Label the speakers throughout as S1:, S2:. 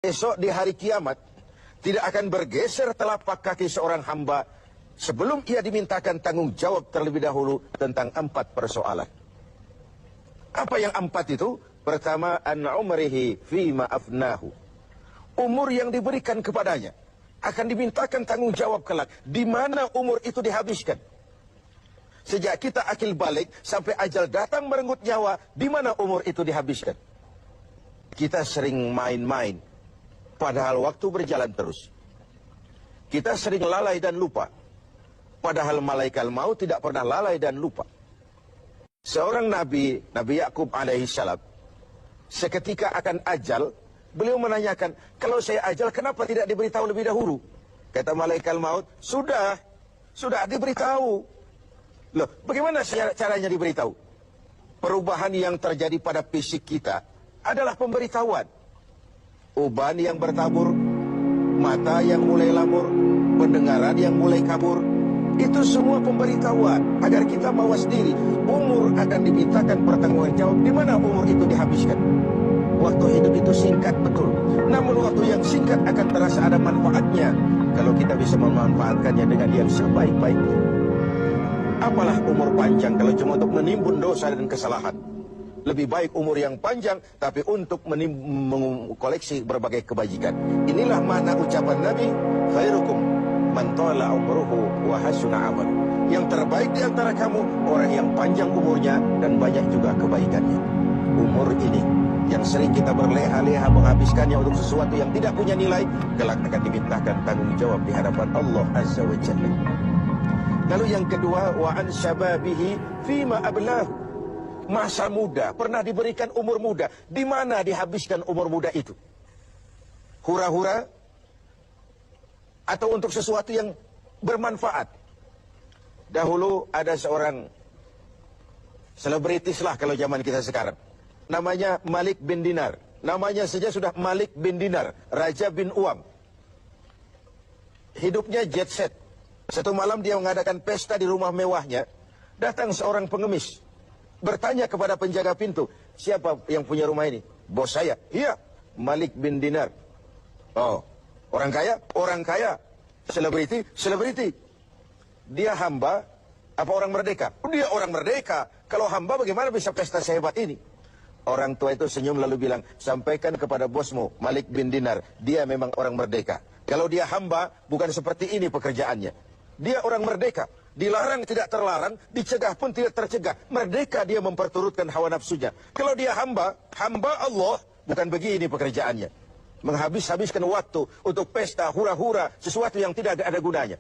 S1: Esok di hari kiamat, tidak akan bergeser telapak kaki seorang hamba sebelum ia dimintakan tanggung jawab terlebih dahulu tentang 4 persoalan. Apa yang 4 itu? Pertama, an umrihi fima afnahu. Umur yang diberikan kepadanya akan dimintakan tanggung jawab kelak. Di mana umur itu dihabiskan? Sejak kita akil balik sampai ajal datang merenggut nyawa, di mana umur itu dihabiskan? Kita sering main-main, padahal waktu berjalan terus. Kita sering lalai dan lupa, padahal malaikat maut tidak pernah lalai dan lupa. Seorang Nabi Yakub alaihissalam, seketika akan ajal, beliau menanyakan, kalau saya ajal kenapa tidak diberitahu lebih dahulu? Kata malaikat maut, sudah diberitahu. Loh, bagaimana caranya diberitahu? Perubahan yang terjadi pada fisik kita adalah pemberitahuan. Uban yang bertabur, mata yang mulai lamur, pendengaran yang mulai kabur, itu semua pemberitahuan agar kita mawas diri. Umur akan dimintakan pertanggungan jawab. Di mana umur itu dihabiskan? Waktu hidup itu singkat betul, namun waktu yang singkat akan terasa ada manfaatnya kalau kita bisa memanfaatkannya dengan yang sebaik-baiknya. Apalah umur panjang kalau cuma untuk menimbun dosa dan kesalahan. Lebih baik umur yang panjang tapi untuk mengkoleksi berbagai kebajikan. Inilah makna ucapan Nabi, khairukum man tala umruhu wa hasuna amal. Yang terbaik di antara kamu orang yang panjang umurnya dan banyak juga kebaikannya. Umur ini yang sering kita berleha-leha menghabiskannya untuk sesuatu yang tidak punya nilai, kelak akan dimintakan tanggung jawab di hadapan Allah Azza wa Jalla. Lalu yang kedua, wa an syababihi fima ablahu. Masa muda, pernah diberikan umur muda. Di mana dihabiskan umur muda itu? Hura-hura atau untuk sesuatu yang bermanfaat? Dahulu ada seorang selebritis lah kalau zaman kita sekarang. Namanya Malik bin Dinar. Namanya saja sudah Malik bin Dinar, Raja bin Uam. Hidupnya jet set. Satu malam dia mengadakan pesta di rumah mewahnya. Datang seorang pengemis, bertanya kepada penjaga pintu, siapa yang punya rumah ini? Bos saya. Iya, Malik bin Dinar. Oh, orang kaya? Orang kaya. Selebriti. Dia hamba apa orang merdeka? Dia orang merdeka. Kalau hamba bagaimana bisa pesta sehebat ini? Orang tua itu senyum lalu bilang, sampaikan kepada bosmu Malik bin Dinar, dia memang orang merdeka. Kalau dia hamba, bukan seperti ini pekerjaannya. Dia orang merdeka, dilarang tidak terlarang, dicegah pun tidak tercegah. Merdeka dia memperturutkan hawa nafsunya. Kalau dia hamba Allah, bukan begini pekerjaannya. Menghabiskan waktu untuk pesta, hura-hura, sesuatu yang tidak ada gunanya.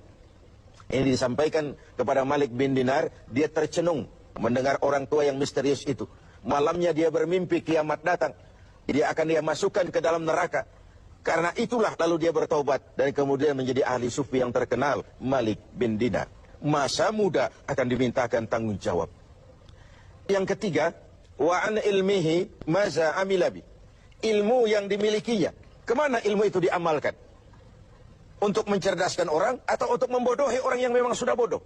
S1: Ini disampaikan kepada Malik bin Dinar, dia tercenung mendengar orang tua yang misterius itu. Malamnya dia bermimpi kiamat datang. Dia masukkan ke dalam neraka. Karena itulah lalu dia bertobat dan kemudian menjadi ahli sufi yang terkenal, Malik bin Dinar. Masa muda akan dimintakan tanggung jawab. Yang ketiga, wa an ilmihi maza amilabi. Ilmu yang dimilikinya. Kemana ilmu itu diamalkan? Untuk mencerdaskan orang atau untuk membodohi orang yang memang sudah bodoh?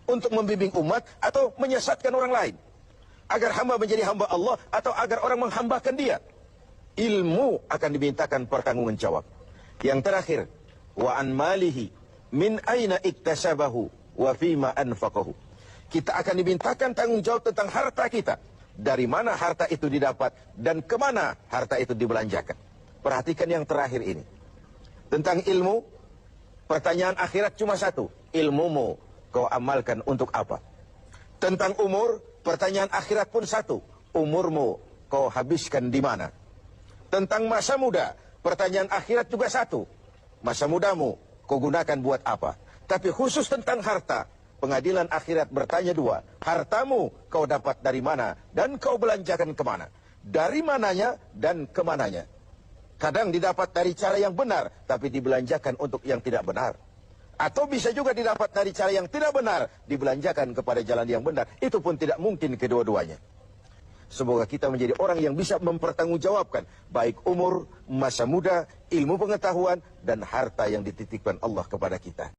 S1: Untuk membimbing umat atau menyesatkan orang lain? Agar hamba menjadi hamba Allah atau agar orang menghambakan dia? Ilmu akan dimintakan pertanggungan jawab. Yang terakhir, wa an malihi min aina iktasabahu wa fima anfaqahu. Kita akan dimintakan tanggung jawab tentang harta kita. Dari mana harta itu didapat dan kemana harta itu dibelanjakan. Perhatikan yang terakhir ini. Tentang ilmu, pertanyaan akhirat cuma satu. Ilmumu kau amalkan untuk apa? Tentang umur, pertanyaan akhirat pun satu. Umurmu kau habiskan di mana? Tentang masa muda, pertanyaan akhirat juga satu. Masa mudamu kau gunakan buat apa? Tapi khusus tentang harta, pengadilan akhirat bertanya dua. Hartamu kau dapat dari mana dan kau belanjakan kemana? Dari mananya dan kemananya? Kadang didapat dari cara yang benar, tapi dibelanjakan untuk yang tidak benar. Atau bisa juga didapat dari cara yang tidak benar, dibelanjakan kepada jalan yang benar. Itu pun tidak mungkin kedua-duanya. Semoga kita menjadi orang yang bisa mempertanggungjawabkan baik umur, masa muda, ilmu pengetahuan, dan harta yang dititipkan Allah kepada kita.